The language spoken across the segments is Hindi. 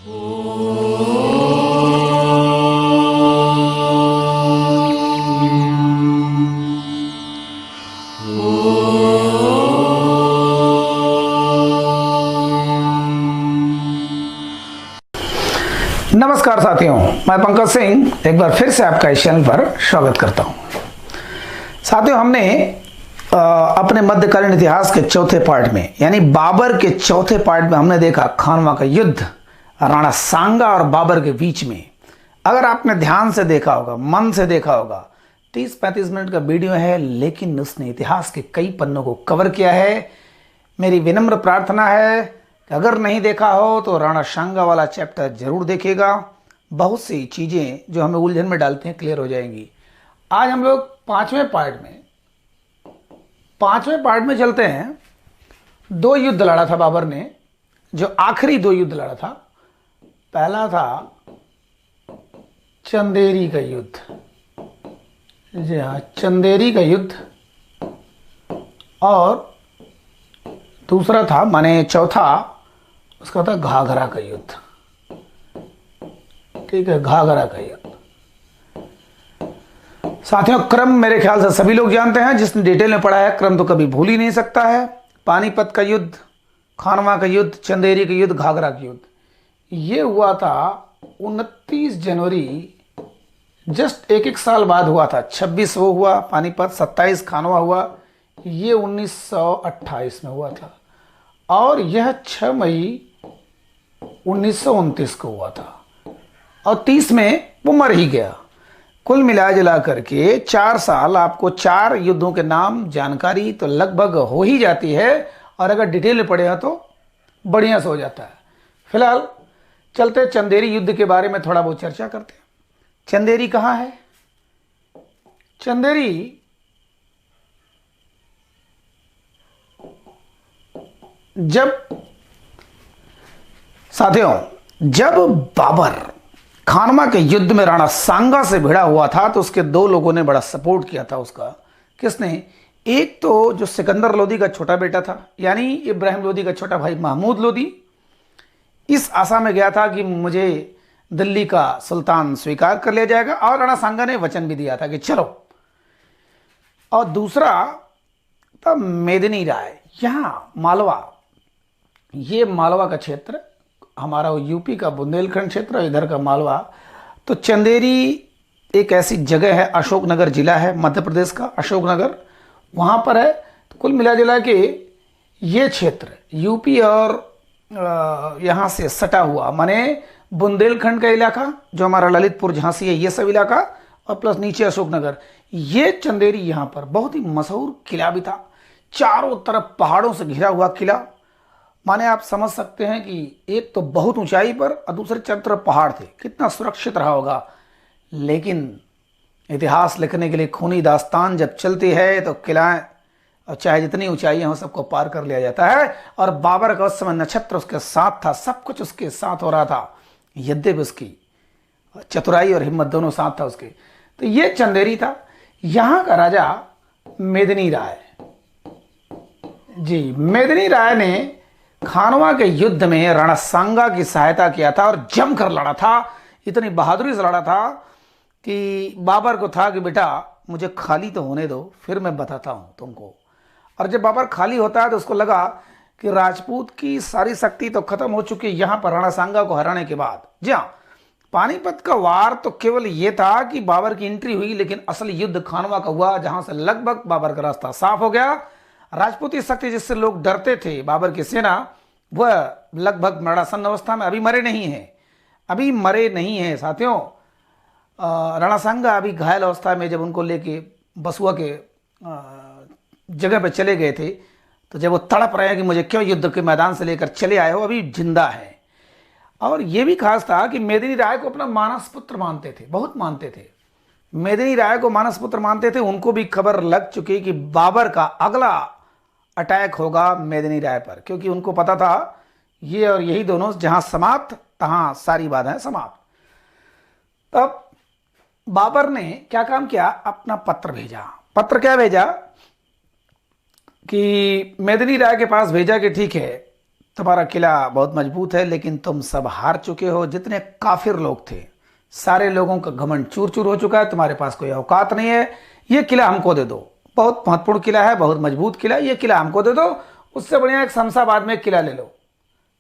नमस्कार साथियों, मैं पंकज सिंह एक बार फिर से आपका इस चैनल पर स्वागत करता हूं। साथियों, हमने अपने मध्यकालीन इतिहास के चौथे पार्ट में यानी बाबर के चौथे पार्ट में हमने देखा खानवा का युद्ध राणा सांगा और बाबर के बीच में। अगर आपने ध्यान से देखा होगा, मन से देखा होगा, 30-35 मिनट का वीडियो है, लेकिन उसने इतिहास के कई पन्नों को कवर किया है। मेरी विनम्र प्रार्थना है अगर नहीं देखा हो तो राणा सांगा वाला चैप्टर जरूर देखिएगा। बहुत सी चीज़ें जो हमें उलझन में डालते हैं क्लियर हो जाएंगी। आज हम लोग पांचवें पार्ट में चलते हैं। दो युद्ध लड़ा था बाबर ने, जो आखिरी दो युद्ध लड़ा था। पहला था चंदेरी का युद्ध, जी हाँ, चंदेरी का युद्ध, और दूसरा था, माने चौथा उसका था घाघरा का युद्ध। ठीक है, घाघरा का युद्ध। साथियों, क्रम मेरे ख्याल से सभी लोग जानते हैं। जिसने डिटेल में पढ़ा है क्रम तो कभी भूल ही नहीं सकता है। पानीपत का युद्ध, खानवा का युद्ध, चंदेरी का युद्ध, घाघरा का युद्ध, ये हुआ था 29 जनवरी, जस्ट एक साल बाद हुआ था। 26 वो हुआ पानीपत, 27 खानवा हुआ, ये 1928 में हुआ था, और यह 6 मई 1929 को हुआ था, और 30 में वो मर ही गया। कुल मिला जुला करके 4 साल आपको 4 युद्धों के नाम जानकारी तो लगभग हो ही जाती है, और अगर डिटेल में पढ़ेगा तो बढ़िया से हो जाता है। फिलहाल चलते चंदेरी युद्ध के बारे में थोड़ा बहुत चर्चा करते हैं। चंदेरी कहाँ है? चंदेरी जब बाबर खानवा के युद्ध में राणा सांगा से भिड़ा हुआ था तो उसके दो लोगों ने बड़ा सपोर्ट किया था उसका। किसने? एक तो जो सिकंदर लोदी का छोटा बेटा था, यानी इब्राहिम लोदी का छोटा भाई महमूद लोदी, इस आशा में गया था कि मुझे दिल्ली का सुल्तान स्वीकार कर लिया जाएगा, और राणा सांगा ने वचन भी दिया था कि चलो। और दूसरा था मेदिनी राय, यहाँ मालवा, ये मालवा का क्षेत्र हमारा यूपी का बुंदेलखंड क्षेत्र, इधर का मालवा। तो चंदेरी एक ऐसी जगह है, अशोकनगर जिला है मध्य प्रदेश का, अशोकनगर वहाँ पर है। तो कुल मिला जुला के ये क्षेत्र यूपी और यहाँ से सटा हुआ, माने बुंदेलखंड का इलाका जो हमारा ललितपुर झांसी है, ये सब इलाका, और प्लस नीचे अशोकनगर, ये चंदेरी यहाँ पर बहुत ही मशहूर किला भी था। चारों तरफ पहाड़ों से घिरा हुआ किला, माने आप समझ सकते हैं कि एक तो बहुत ऊंचाई पर और दूसरे चारों तरफ पहाड़ थे। कितना सुरक्षित रहा होगा। लेकिन इतिहास लिखने के लिए खूनी दास्तान जब चलती है तो किलाएं, और चाहे जितनी ऊंचाई हो, सबको पार कर लिया जाता है। और बाबर का उस समय नक्षत्र उसके साथ था, सब कुछ उसके साथ हो रहा था, यद्यपि उसकी चतुराई और हिम्मत दोनों साथ था उसके। तो ये चंदेरी था। यहाँ का राजा मेदिनी राय, जी, मेदिनी राय ने खानवा के युद्ध में राणा सांगा की सहायता किया था और जमकर लड़ा था। इतनी बहादुरी से लड़ा था कि बाबर को था कि बेटा मुझे खाली तो होने दो, फिर मैं बताता हूं तुमको। और जब बाबर खाली होता है तो उसको लगा कि राजपूत की सारी शक्ति तो खत्म हो चुकी है यहां पर राणा सांगा को हराने के बाद। जी हाँ, पानीपत का वार तो केवल यह था कि बाबर की एंट्री हुई, लेकिन असल युद्ध खानवा का हुआ, जहां से लगभग बाबर का रास्ता साफ हो गया। राजपूती शक्ति जिससे लोग डरते थे, बाबर की सेना, वह लगभग मरणासन अवस्था में, अभी मरे नहीं हैं साथियों। राणा सांगा अभी घायल अवस्था में, जब उनको लेके बसुआ के जगह पे चले गए थे, तो जब वो तड़प रहे हैं कि मुझे क्यों युद्ध के मैदान से लेकर चले आए हो, अभी जिंदा है। और ये भी खास था कि मेदिनी राय को अपना मानस पुत्र मानते थे, बहुत मानते थे। मेदिनी राय को मानस पुत्र मानते थे। उनको भी खबर लग चुकी कि बाबर का अगला अटैक होगा मेदिनी राय पर, क्योंकि उनको पता था ये और यही दोनों जहां समाप्त तहां सारी बाधाएं समाप्त। तब बाबर ने क्या काम किया, अपना पत्र भेजा। पत्र क्या भेजा कि मेदिनी राय के पास भेजा कि ठीक है तुम्हारा किला बहुत मजबूत है, लेकिन तुम सब हार चुके हो। जितने काफिर लोग थे, सारे लोगों का घमंड चूर चूर हो चुका है। तुम्हारे पास कोई औकात नहीं है। ये किला हमको दे दो। बहुत महत्वपूर्ण किला है, बहुत मजबूत किला है, ये किला हमको दे दो। उससे बढ़िया एक शमशाबाद में एक किला ले लो।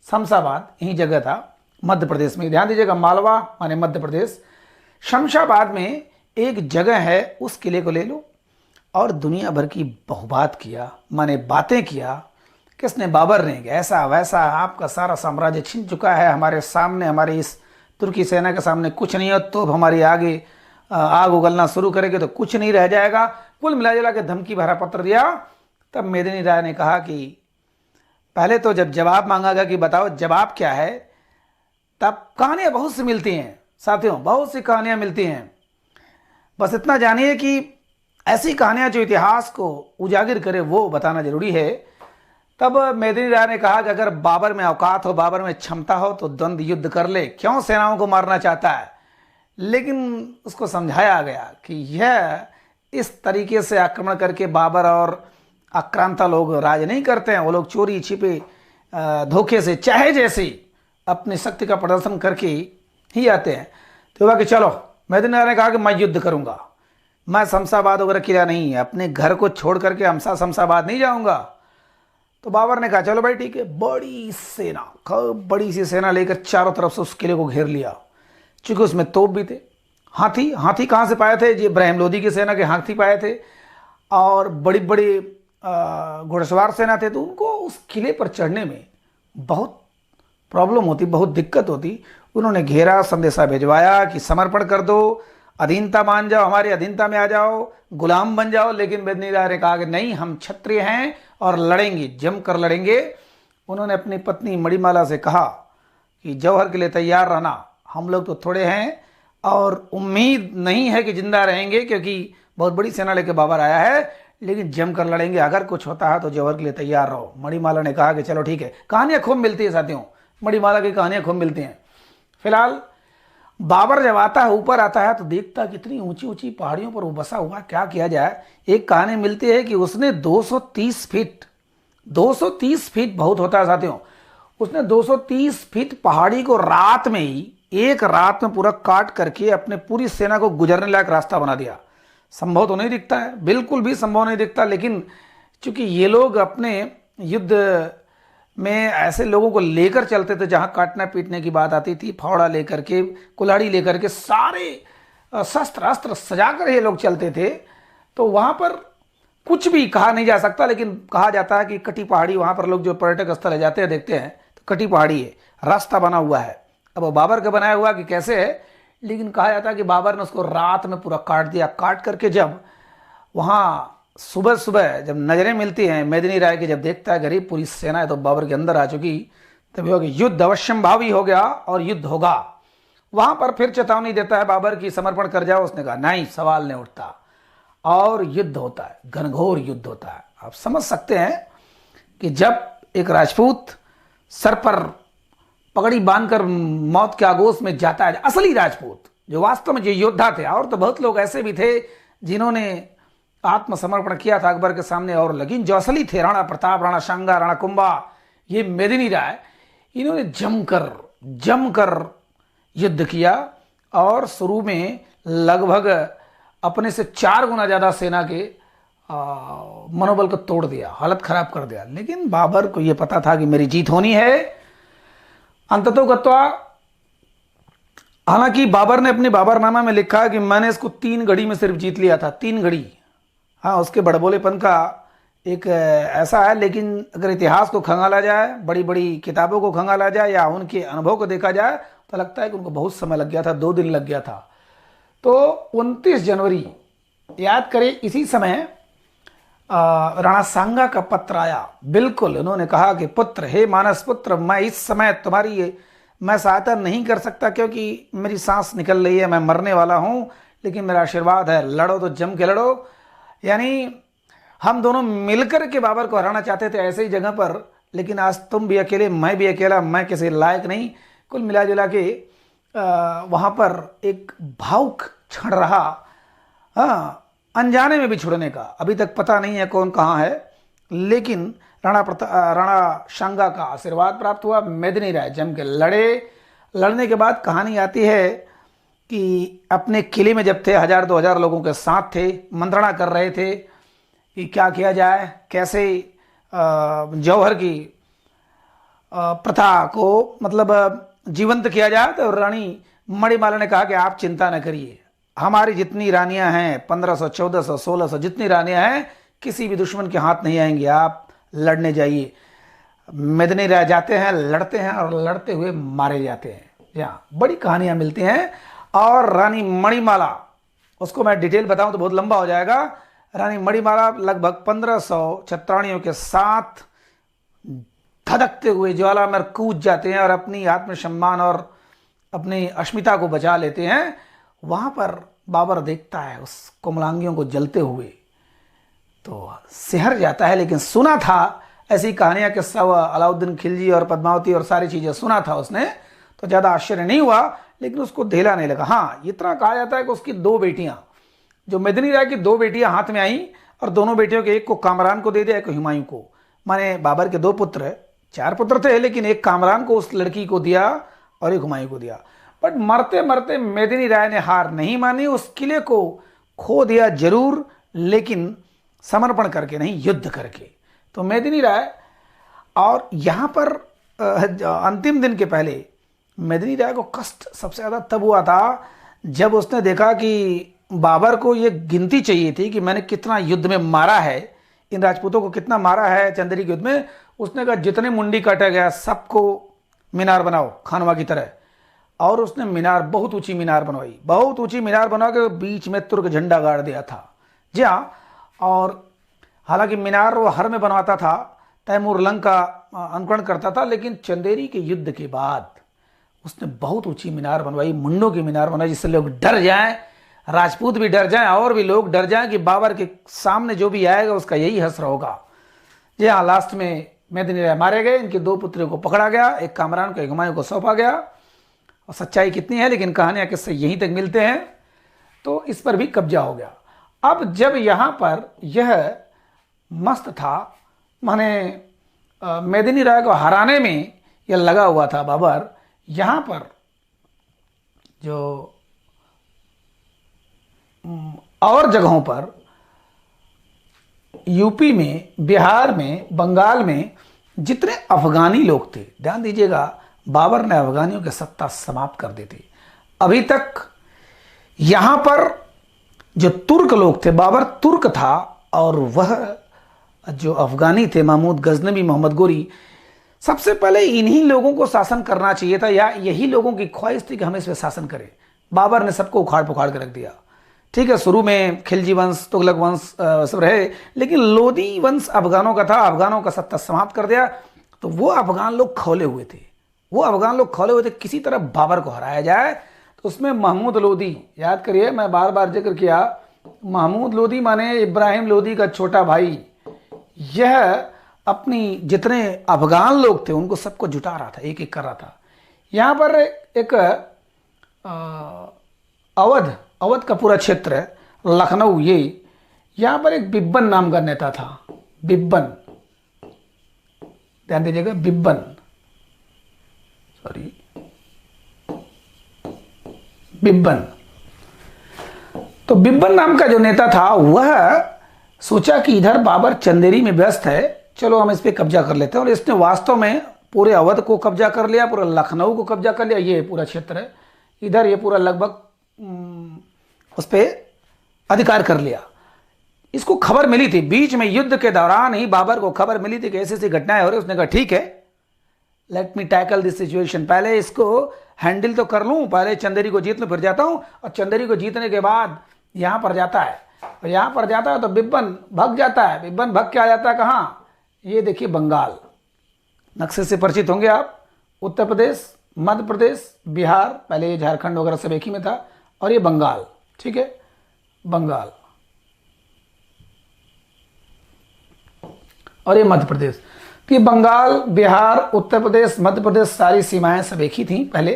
शमशाबाद यही जगह था, मध्य प्रदेश में। ध्यान दीजिएगा, मालवा माने मध्य प्रदेश। शमशाबाद में एक जगह है, उस किले को ले लो। और दुनिया भर की बहुबात किया, माने बातें किया। किसने? बाबर ने। ऐसा वैसा आपका सारा साम्राज्य छिन चुका है हमारे सामने, हमारी इस तुर्की सेना के सामने कुछ नहीं है। तो हमारी आगे आग उगलना शुरू करेंगे तो कुछ नहीं रह जाएगा। कुल मिला जुला के धमकी भरा पत्र दिया। तब मेदिनी राय ने कहा कि पहले तो जब जवाब मांगा गया कि बताओ जवाब क्या है, तब कहानियां बहुत सी मिलती हैं साथियों, बहुत सी कहानियां मिलती हैं। बस इतना जानिए कि ऐसी कहानियां जो इतिहास को उजागर करे वो बताना जरूरी है। तब मेदिनी राय ने कहा कि अगर बाबर में औकात हो, बाबर में क्षमता हो तो द्वंद्व युद्ध कर ले, क्यों सेनाओं को मारना चाहता है। लेकिन उसको समझाया गया कि यह इस तरीके से आक्रमण करके बाबर और आक्रांता लोग राज नहीं करते हैं। वो लोग चोरी छिपे धोखे से चाहे जैसे अपनी शक्ति का प्रदर्शन करके ही आते हैं। तो कहा कि चलो, मेदिनी राय ने कहा कि मैं युद्ध करूंगा, मैं शमशाबाद वगैरह किला नहीं, अपने घर को छोड़ करके शमशाबाद नहीं जाऊंगा। तो बाबर ने कहा चलो भाई ठीक है। बड़ी सी सेना लेकर चारों तरफ से उस किले को घेर लिया। चूंकि उसमें तोप भी थे, हाथी कहाँ से पाए थे? ये इब्राहिम लोदी की सेना के हाथी पाए थे। और बड़ी बड़ी घुड़सवार सेना थे। तो उनको उस किले पर चढ़ने में बहुत प्रॉब्लम होती, बहुत दिक्कत होती। उन्होंने घेरा, संदेशा भिजवाया कि समर्पण कर दो, अधीनता मान जाओ, हमारी अधीनता में आ जाओ, गुलाम बन जाओ। लेकिन मेदिनी राय ने कहा कि नहीं, हम क्षत्रिय हैं और लड़ेंगे, जमकर लड़ेंगे। उन्होंने अपनी पत्नी मणिमाला से कहा कि जौहर के लिए तैयार रहना, हम लोग तो थोड़े हैं और उम्मीद नहीं है कि जिंदा रहेंगे, क्योंकि बहुत बड़ी सेना लेकर बाबर आया है, लेकिन जमकर लड़ेंगे। अगर कुछ होता है तो जौहर के लिए तैयार रहो। मणिमाला ने कहा कि चलो ठीक है। कहानियां खूब मिलती है साथियों, मणिमाला की कहानियां खूब मिलती हैं। फिलहाल बाबर जब आता है, ऊपर आता है, तो देखता है कितनी ऊंची ऊंची पहाड़ियों पर वो बसा हुआ, क्या किया जाए। एक कहानी मिलती है कि उसने 230 फीट बहुत होता है साथियों, उसने 230 फीट पहाड़ी को रात में ही, एक रात में पूरा काट करके अपने पूरी सेना को गुजरने लायक रास्ता बना दिया। संभव तो नहीं दिखता है, बिल्कुल भी संभव नहीं दिखता। लेकिन चूंकि ये लोग अपने युद्ध में ऐसे लोगों को लेकर चलते थे जहां काटने पीटने की बात आती थी, फावड़ा लेकर के, कुल्हाड़ी लेकर के, सारे शस्त्र अस्त्र सजाकर ये लोग चलते थे। तो वहां पर कुछ भी कहा नहीं जा सकता, लेकिन कहा जाता है कि कटी पहाड़ी, वहां पर लोग जो पर्यटक स्थल जाते हैं देखते हैं तो कटी पहाड़ी है, रास्ता बना हुआ है। अब वो बाबर का बनाया हुआ कि कैसे है, लेकिन कहा जाता है कि बाबर ने उसको रात में पूरा काट दिया। काट करके जब वहां सुबह सुबह जब नजरें मिलती हैं मेदिनी राय की, जब देखता है गरीब पूरी सेना है तो बाबर के अंदर आ चुकी, तभी होगी युद्ध अवश्यंभावी हो गया और युद्ध होगा। वहां पर फिर चेतावनी देता है बाबर की समर्पण कर जाओ। उसने कहा नहीं, सवाल नहीं उठता, और युद्ध होता है, घनघोर युद्ध होता है। आप समझ सकते हैं कि जब एक राजपूत सर पर पगड़ी बांधकर मौत के आगोश में जाता है, असली राजपूत जो वास्तव में जो योद्धा थे, और तो बहुत लोग ऐसे भी थे जिन्होंने आत्मसमर्पण किया था अकबर के सामने, और लेकिन जो असली थे, राणा प्रताप, राणा सांगा, राणा कुंभा, ये मेदिनी राय, इन्होंने जमकर युद्ध किया। और शुरू में लगभग अपने से 4 गुना ज्यादा सेना के मनोबल को तोड़ दिया, हालत खराब कर दिया। लेकिन बाबर को यह पता था कि मेरी जीत होनी है। अंततोगत्वा, हालांकि बाबर ने अपने बाबरनामा में लिखा कि मैंने इसको 3 घड़ी में सिर्फ जीत लिया था, 3 घड़ी। हाँ, उसके बड़बोलेपन का एक ऐसा है। लेकिन अगर इतिहास को खंगाला जाए, बड़ी बड़ी किताबों को खंगाला जाए, या उनके अनुभव को देखा जाए, तो लगता है कि उनको बहुत समय लग गया था, 2 दिन लग गया था। तो 29 जनवरी याद करें, इसी समय राणा सांगा का पत्र आया। बिल्कुल, उन्होंने कहा कि पुत्र, हे मानस पुत्र, मैं इस समय तुम्हारी मैं सहायता नहीं कर सकता, क्योंकि मेरी सांस निकल रही है, मैं मरने वाला हूं, लेकिन मेरा आशीर्वाद है, लड़ो तो जम के लड़ो। यानी हम दोनों मिलकर के बाबर को हराना चाहते थे ऐसे ही जगह पर, लेकिन आज तुम भी अकेले, मैं भी अकेला, मैं किसी लायक नहीं। कुल मिला जुला के वहां पर एक भावुक क्षण रहा, हाँ, अनजाने में भी छुड़ने का। अभी तक पता नहीं है कौन कहाँ है, लेकिन राणा सांगा का आशीर्वाद प्राप्त हुआ। मेदिनी राय जम के लड़ने के बाद कहानी आती है कि अपने किले में जब थे, 1000-2000 लोगों के साथ थे, मंत्रणा कर रहे थे कि क्या किया जाए, कैसे जौहर की प्रथा को मतलब जीवंत किया जाए। तो रानी मणिमाला ने कहा कि आप चिंता न करिए, हमारी जितनी रानियां हैं 1500, 1400, 1600 जितनी रानियां हैं किसी भी दुश्मन के हाथ नहीं आएंगी, आप लड़ने जाइए। मेदिनी राय जाते हैं, लड़ते हैं और लड़ते हुए मारे जाते हैं। यहाँ बड़ी कहानियां मिलती हैं। और रानी मणिमाला, उसको मैं डिटेल बताऊं तो बहुत लंबा हो जाएगा। रानी मणिमाला लगभग 1500 छत्राणियों के साथ धधकते हुए ज्वाला में कूद जाते हैं और अपनी आत्मसम्मान और अपनी अस्मिता को बचा लेते हैं। वहां पर बाबर देखता है उस कोमलांगियों को जलते हुए तो सिहर जाता है। लेकिन सुना था ऐसी कहानियां, किस्सा हुआ अलाउद्दीन खिलजी और पद्मावती और सारी चीजें सुना था उसने, तो ज्यादा आश्चर्य नहीं हुआ, लेकिन उसको ढेला नहीं लगा। हाँ, इतना कहा जाता है कि उसकी 2 बेटियां, जो मेदिनी राय की 2 बेटियां हाथ में आई और दोनों बेटियों के एक को कामरान को दे दिया, एक को हुमायूं को। माने बाबर के 2 पुत्र, 4 पुत्र थे, लेकिन एक कामरान को उस लड़की को दिया और एक हुमायूं को दिया। बट मरते मरते मेदिनी राय ने हार नहीं मानी, उस किले को खो दिया जरूर, लेकिन समर्पण करके नहीं, युद्ध करके। तो मेदिनी राय, और यहां पर अंतिम दिन के पहले मेदिनी राय को कष्ट सबसे ज्यादा तब हुआ था जब उसने देखा कि बाबर को ये गिनती चाहिए थी कि मैंने कितना युद्ध में मारा है, इन राजपूतों को कितना मारा है चंदेरी के युद्ध में। उसने कहा जितने मुंडी काटा गया सबको मीनार बनाओ खानवा की तरह। और उसने मीनार, बहुत ऊंची मीनार बनवाई, बहुत ऊंची मीनार बना के बीच में तुर्क झंडा गाड़ दिया था। जी हाँ, और हालांकि मीनार वो हर में बनवाता था, तैमूर लंग का अनुकरण करता था, लेकिन चंदेरी के युद्ध के बाद उसने बहुत ऊंची मीनार बनवाई, मुंडों की मीनार बनवाई, जिससे लोग डर जाएं, राजपूत भी डर जाएं और भी लोग डर जाएं कि बाबर के सामने जो भी आएगा उसका यही हश्र होगा। जी हाँ, लास्ट में मेदिनी राय मारे गए, इनके 2 पुत्रों को पकड़ा गया, एक कामरान को, एक हुमायूं को सौंपा गया। और सच्चाई कितनी है, लेकिन कहानियां किससे यहीं तक मिलते हैं। तो इस पर भी कब्जा हो गया। अब जब यहां पर यह मस्त था, माने मेदिनी राय को हराने में यह लगा हुआ था बाबर, यहां पर जो और जगहों पर यूपी में, बिहार में, बंगाल में जितने अफगानी लोग थे, ध्यान दीजिएगा, बाबर ने अफगानियों की सत्ता समाप्त कर दी थी। अभी तक यहां पर जो तुर्क लोग थे, बाबर तुर्क था, और वह जो अफगानी थे, महमूद गजनवी, मोहम्मद गोरी, सबसे पहले इन्हीं लोगों को शासन करना चाहिए था, या यही लोगों की ख्वाहिश थी कि हम इस पर शासन करें। बाबर ने सबको उखाड़ पुखाड़ कर रख दिया। ठीक है, शुरू में खिलजी वंश, तुगलक वंश सब रहे, लेकिन लोदी वंश अफगानों का था, अफगानों का सत्ता समाप्त कर दिया। तो वो अफगान लोग खौले हुए थे, किसी तरह बाबर को हराया जाए। तो उसमें महमूद लोदी, याद करिए, मैं बार बार जिक्र किया, महमूद लोदी माने इब्राहिम लोदी का छोटा भाई। यह अपनी जितने अफगान लोग थे उनको सबको जुटा रहा था, एक एक कर रहा था। यहां पर एक अवध का पूरा क्षेत्र है, लखनऊ, ये यहां पर एक बिब्बन नाम का नेता था। बिब्बन, ध्यान दीजिएगा, बिब्बन। तो बिब्बन नाम का जो नेता था वह सोचा कि इधर बाबर चंदेरी में व्यस्त है, चलो हम इस पे कब्जा कर लेते हैं। और इसने वास्तव में पूरे अवध को कब्जा कर लिया, पूरा लखनऊ को कब्जा कर लिया। ये पूरा क्षेत्र है इधर, ये पूरा लगभग उस पर अधिकार कर लिया। इसको खबर मिली थी, बीच में युद्ध के दौरान ही बाबर को खबर मिली थी कि ऐसी ऐसी घटनाएं हो रही। उसने कहा ठीक है, let me tackle this situation, पहले इसको हैंडल तो कर लूं, पहले चंदेरी को जीत लूं, फिर जाता हूं। और चंदेरी को जीतने के बाद यहां पर जाता है, और यहां पर जाता है तो बिब्बन भग जाता है। बिब्बन भग के आ जाता है कहां, ये देखिए बंगाल, नक्शे से परिचित होंगे आप। उत्तर प्रदेश, मध्य प्रदेश, बिहार, पहले ये झारखंड वगैरह सब एक ही में था, और ये बंगाल। ठीक है, बंगाल और ये मध्य प्रदेश। तो ये बंगाल, बिहार, उत्तर प्रदेश, मध्य प्रदेश, सारी सीमाएं सब एक ही थी पहले।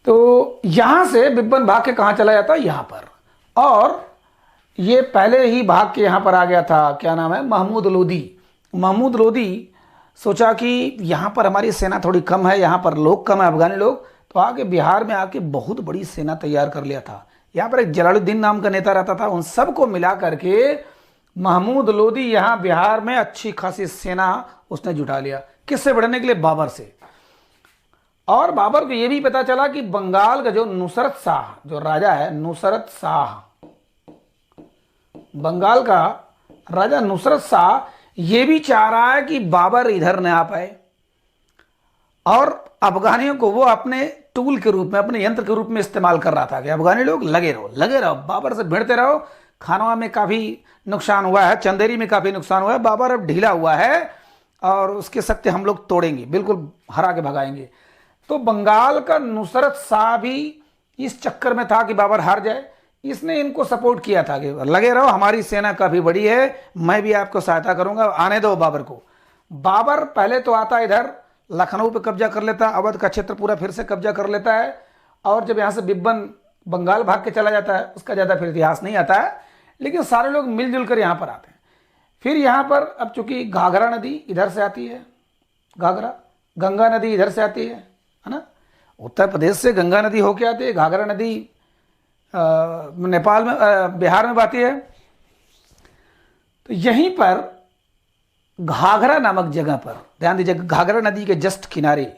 तो यहां से बिब्बन भाग के कहां चला जाता है, यहां पर। और ये पहले ही भाग के यहाँ पर आ गया था, क्या नाम है, महमूद लोदी। महमूद लोदी सोचा कि यहाँ पर हमारी सेना थोड़ी कम है, यहाँ पर लोग कम है, अफगानी लोग, तो आके बिहार में आके बहुत बड़ी सेना तैयार कर लिया था। यहाँ पर एक जलालुद्दीन नाम का नेता रहता था, उन सबको मिला करके महमूद लोदी यहाँ बिहार में अच्छी खासी सेना उसने जुटा लिया। किससे बढ़ने के लिए? बाबर से। और बाबर को यह भी पता चला कि बंगाल का जो नुसरत शाह जो राजा है, नुसरत शाह, बंगाल का राजा नुसरत शाह ये भी चाह रहा है कि बाबर इधर न आ पाए, और अफगानियों को वो अपने टूल के रूप में, अपने यंत्र के रूप में इस्तेमाल कर रहा था कि अफगानी लोग लगे रहो, बाबर से भिड़ते रहो। खानवा में काफ़ी नुकसान हुआ है, चंदेरी में काफ़ी नुकसान हुआ है, बाबर अब ढीला हुआ है और उसके सत्य हम लोग तोड़ेंगे, बिल्कुल हरा के भगाएंगे। तो बंगाल का नुसरत शाह भी इस चक्कर में था कि बाबर हार जाए। इसने इनको सपोर्ट किया था कि लगे रहो, हमारी सेना काफ़ी बड़ी है, मैं भी आपको सहायता करूंगा, आने दो बाबर को। बाबर पहले तो आता इधर, लखनऊ पे कब्जा कर लेता, अवध का क्षेत्र पूरा फिर से कब्जा कर लेता है, और जब यहाँ से बिब्बन बंगाल भाग के चला जाता है, उसका ज़्यादा फिर इतिहास नहीं आता है, लेकिन सारे लोग मिलजुल कर यहाँ पर आते हैं। फिर यहाँ पर अब चूंकि घाघरा नदी इधर से आती है, घाघरा, गंगा नदी इधर से आती है ना, उत्तर प्रदेश से गंगा नदी होके आती है, घाघरा नदी नेपाल में, बिहार में बहती है। तो यहीं पर घाघरा नामक जगह पर, ध्यान दीजिए, घाघरा नदी के जस्ट किनारे,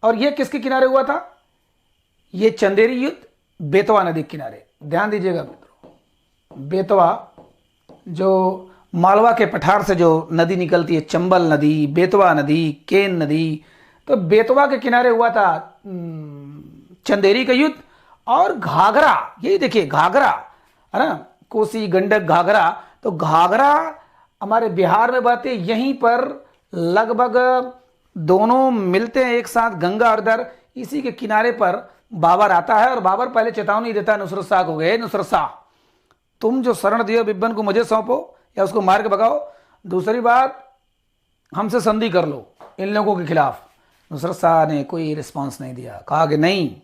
और ये किसके किनारे हुआ था? ये चंदेरी युद्ध बेतवा नदी के किनारे। ध्यान दीजिएगा मित्रों, बेतवा जो मालवा के पठार से जो नदी निकलती है, चंबल नदी, बेतवा नदी, केन नदी, तो बेतवा के किनारे हुआ था चंदेरी का युद्ध। और घाघरा, यही देखिए घाघरा है ना, कोसी, गंडक, घाघरा, तो घाघरा हमारे बिहार में बहते, यहीं पर लगभग दोनों मिलते हैं एक साथ, गंगा और इधर, इसी के किनारे पर बाबर आता है। और बाबर पहले चेतावनी देता है नुसरत शाह को, गए नुसरत शाह, तुम जो शरण दियो बिब्बन को मुझे सौंपो या उसको मार के भगाओ, दूसरी बात हमसे संधि कर लो इन लोगों के खिलाफ। नुसरत शाह ने कोई रिस्पांस नहीं दिया, कहा कि नहीं,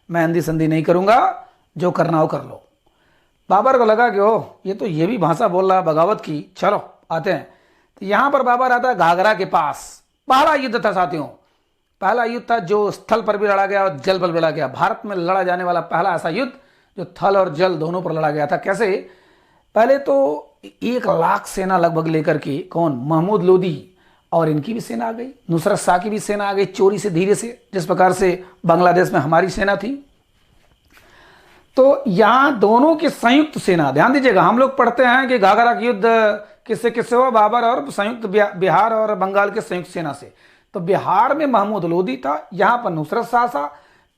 मैं अंधी संधि नहीं करूंगा, जो करना हो कर लो। बाबर को लगा कि ओह, ये भी भाषा बोल रहा है बगावत की, चलो आते हैं। तो यहां पर बाबर आता है घाघरा के पास। पहला युद्ध था साथियों, पहला युद्ध था जो स्थल पर भी लड़ा गया और जल पर भी लड़ा गया। भारत में लड़ा जाने वाला पहला ऐसा युद्ध जो थल और जल दोनों पर लड़ा गया था। कैसे? पहले तो 1 लाख सेना लगभग लेकर के, कौन, महमूद लोदी, और इनकी भी सेना आ गई, नुसरत शाह की भी सेना आ गई, चोरी से धीरे से, जिस प्रकार से बांग्लादेश में हमारी सेना थी। तो यहां दोनों की संयुक्त सेना, ध्यान दीजिएगा, हम लोग पढ़ते हैं कि घाघरा का युद्ध किससे किससे हुआ? बाबर और संयुक्त बिहार और बंगाल के संयुक्त सेना से। तो बिहार में महमूद लोदी था, यहां पर नुसरत शाह था,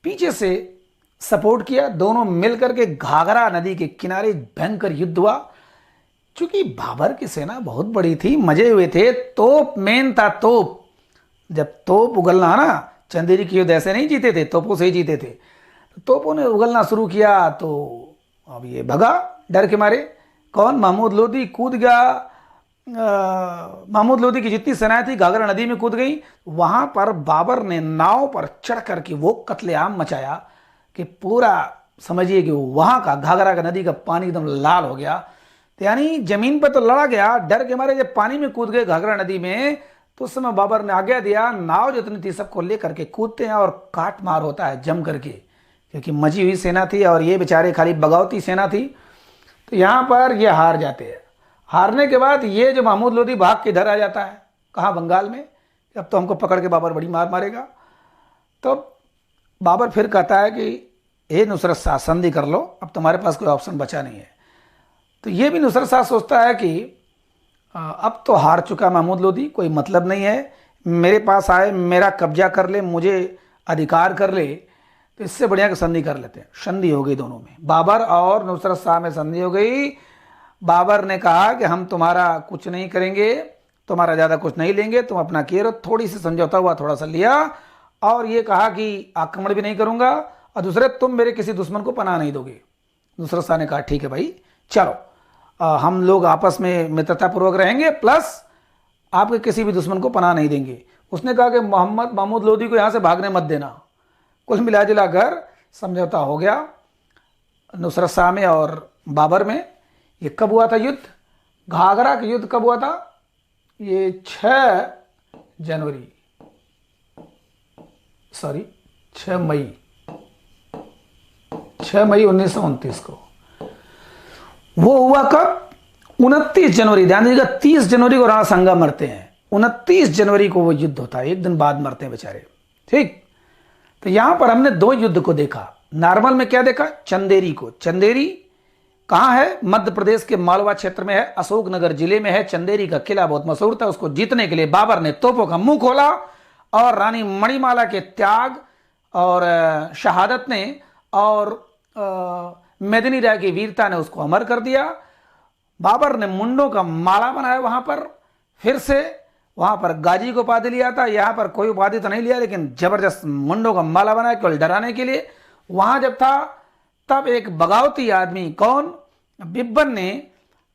पीछे से सपोर्ट किया, दोनों मिलकर के घाघरा नदी के किनारे भयंकर युद्ध हुआ। चूंकि बाबर की सेना बहुत बड़ी थी, मजे हुए थे, तोप मेन था, तोप, जब तोप उगलना ना, चंदेरी की युद्ध ऐसे नहीं जीते थे, तोपों से ही जीते थे। तो तोपों ने उगलना शुरू किया, तो अब ये भगा डर के मारे। कौन? महमूद लोदी कूद गया। महमूद लोदी की जितनी सेनाएं थी घाघरा नदी में कूद गई। वहां पर बाबर ने नाव पर चढ़ करके वो कत्लेआम मचाया कि पूरा समझिए कि वहां का घाघरा का नदी का पानी एकदम लाल हो गया। तो यानी जमीन पर तो लड़ा गया, डर के मारे जब पानी में कूद गए घाघरा नदी में, तो उस समय बाबर ने आज्ञा दिया, नाव जितनी थी सबको लेकर के कूदते हैं और काट मार होता है जम करके, क्योंकि मची हुई सेना थी और ये बेचारे खाली बगावती सेना थी। तो यहाँ पर ये हार जाते हैं। हारने के बाद ये जो महमूद लोदी भाग के इधर आ जाता है, कहाँ? बंगाल में। अब तो हमको पकड़ के बाबर बड़ी मार मारेगा। तो बाबर फिर कहता है कि हे नुसरत शाह, संधि कर लो, अब तुम्हारे पास कोई ऑप्शन बचा नहीं है। तो ये भी नुसरत शाह सोचता है कि अब तो हार चुका महमूद लोदी, कोई मतलब नहीं है, मेरे पास आए, मेरा कब्जा कर ले, मुझे अधिकार कर ले, तो इससे बढ़िया कि संधि कर लेते हैं। संधि हो गई दोनों में, बाबर और नुसरत शाह में संधि हो गई। बाबर ने कहा कि हम तुम्हारा कुछ नहीं करेंगे, तुम्हारा ज़्यादा कुछ नहीं लेंगे, तुम अपना किए रहो। थोड़ी सी समझौता हुआ, थोड़ा सा लिया, और ये कहा कि आक्रमण भी नहीं करूंगा, और दूसरे तुम मेरे किसी दुश्मन को पनाह नहीं दोगे। नुसरत शाह ने कहा ठीक है भाई, चलो हम लोग आपस में मित्रतापूर्वक रहेंगे, प्लस आपके किसी भी दुश्मन को पनाह नहीं देंगे। उसने कहा कि महमूद लोदी को यहाँ से भागने मत देना। कुल मिला जुला कर समझौता हो गया नुसरत शाह में और बाबर में ये कब हुआ था युद्ध? घाघरा का युद्ध कब हुआ था? ये 6 मई 1929 को। वो हुआ कब? 29 जनवरी। ध्यान दीजिएगा, 30 जनवरी को राणा सांगा मरते हैं, 29 जनवरी को वो युद्ध होता है, एक दिन बाद मरते हैं बेचारे। ठीक, तो यहां पर हमने 2 युद्ध को देखा। नॉर्मल में क्या देखा? चंदेरी को। चंदेरी कहां है? मध्य प्रदेश के मालवा क्षेत्र में है, अशोकनगर जिले में है। चंदेरी का किला बहुत मशहूर था। उसको जीतने के लिए बाबर ने तोपों का मुंह खोला और रानी मणिमाला के त्याग और शहादत ने और मेदिनी राय की वीरता ने उसको अमर कर दिया। बाबर ने मुंडों का माला बनाया वहां पर। फिर से वहां पर गाजी को उपाधि लिया था, यहां पर कोई उपाधि तो नहीं लिया, लेकिन जबरदस्त मुंडों का माला बनाया केवल डराने के लिए। वहां जब था तब एक बगावती आदमी, कौन? बिब्बन ने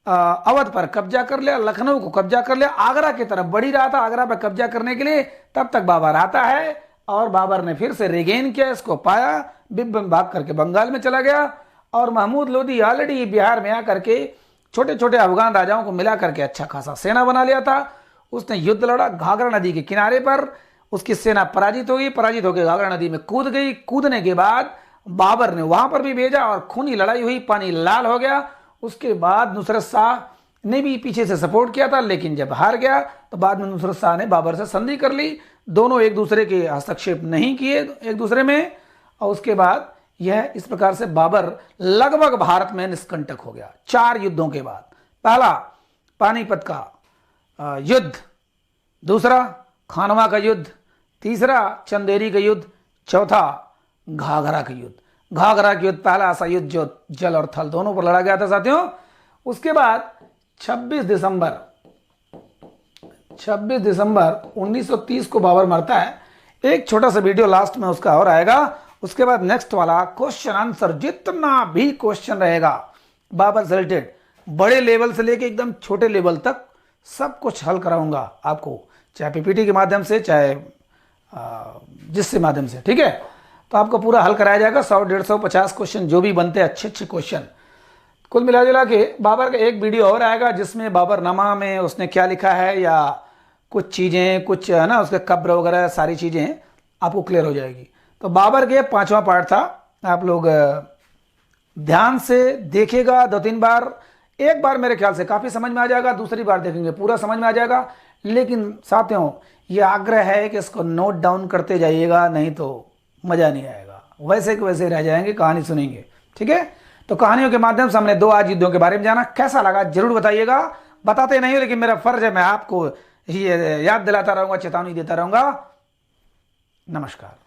अवध पर कब्जा कर लिया, लखनऊ को कब्जा कर लिया, आगरा की तरफ बढ़ ही रहा था आगरा पर कब्जा करने के लिए। तब तक बाबर आता है और बाबर ने फिर से रिगेन किया, इसको पाया। बिब्बन भाग करके बंगाल में चला गया और महमूद लोदी ऑलरेडी बिहार में आकर के छोटे छोटे अफगान राजाओं को मिला करके अच्छा खासा सेना बना लिया था। उसने युद्ध लड़ा घाघरा नदी के किनारे पर। उसकी सेना पराजित हो गई, पराजित होकर घाघरा नदी में कूद गई। कूदने के बाद बाबर ने वहां पर भी भेजा और खूनी लड़ाई हुई, पानी लाल हो गया। उसके बाद नुसरत शाह ने भी पीछे से सपोर्ट किया था, लेकिन जब हार गया तो बाद में नुसरत शाह ने बाबर से संधि कर ली। दोनों एक दूसरे के हस्तक्षेप नहीं किए एक दूसरे में, और उसके बाद यह इस प्रकार से बाबर लगभग भारत में निष्कंटक हो गया 4 युद्धों के बाद। पहला पानीपत का युद्ध, दूसरा खानवा का युद्ध, तीसरा चंदेरी का युद्ध, चौथा घाघरा का युद्ध। घाघरा का युद्ध पहला ऐसा युद्ध जो जल और थल दोनों पर लड़ा गया था साथियों। उसके बाद 26 दिसंबर 1930 को बाबर मरता है। एक छोटा सा वीडियो लास्ट में उसका और आएगा। उसके बाद नेक्स्ट वाला क्वेश्चन आंसर, जितना भी क्वेश्चन रहेगा बाबर से रिलेटेड, बड़े लेवल से लेके एकदम छोटे लेवल तक सब कुछ हल कराऊंगा आपको, चाहे पीपीटी के माध्यम से, चाहे जिससे माध्यम से। ठीक है, तो आपको पूरा हल कराया जाएगा। 100, 150, 50 क्वेश्चन जो भी बनते हैं, अच्छे अच्छे क्वेश्चन। कुल मिला जुला के बाबर का एक वीडियो और आएगा जिसमें बाबरनामा में उसने क्या लिखा है, या कुछ चीज़ें, कुछ है ना, उसके कब्र वगैरह सारी चीज़ें आपको क्लियर हो जाएगी। तो बाबर के 5वां पार्ट था, आप लोग ध्यान से देखिएगा 2-3 बार। एक बार मेरे ख्याल से काफ़ी समझ में आ जाएगा, दूसरी बार देखेंगे पूरा समझ में आ जाएगा। लेकिन साथियों ये आग्रह है कि इसको नोट डाउन करते जाइएगा, नहीं तो मज़ा नहीं आएगा, वैसे के वैसे रह जाएंगे, कहानी सुनेंगे। ठीक है, तो कहानियों के माध्यम से हमने 2 आज युद्धों के बारे में जाना। कैसा लगा जरूर बताइएगा। बताते नहीं हो, लेकिन मेरा फर्ज है, मैं आपको याद दिलाता रहूँगा, चेतावनी देता रहूँगा। नमस्कार।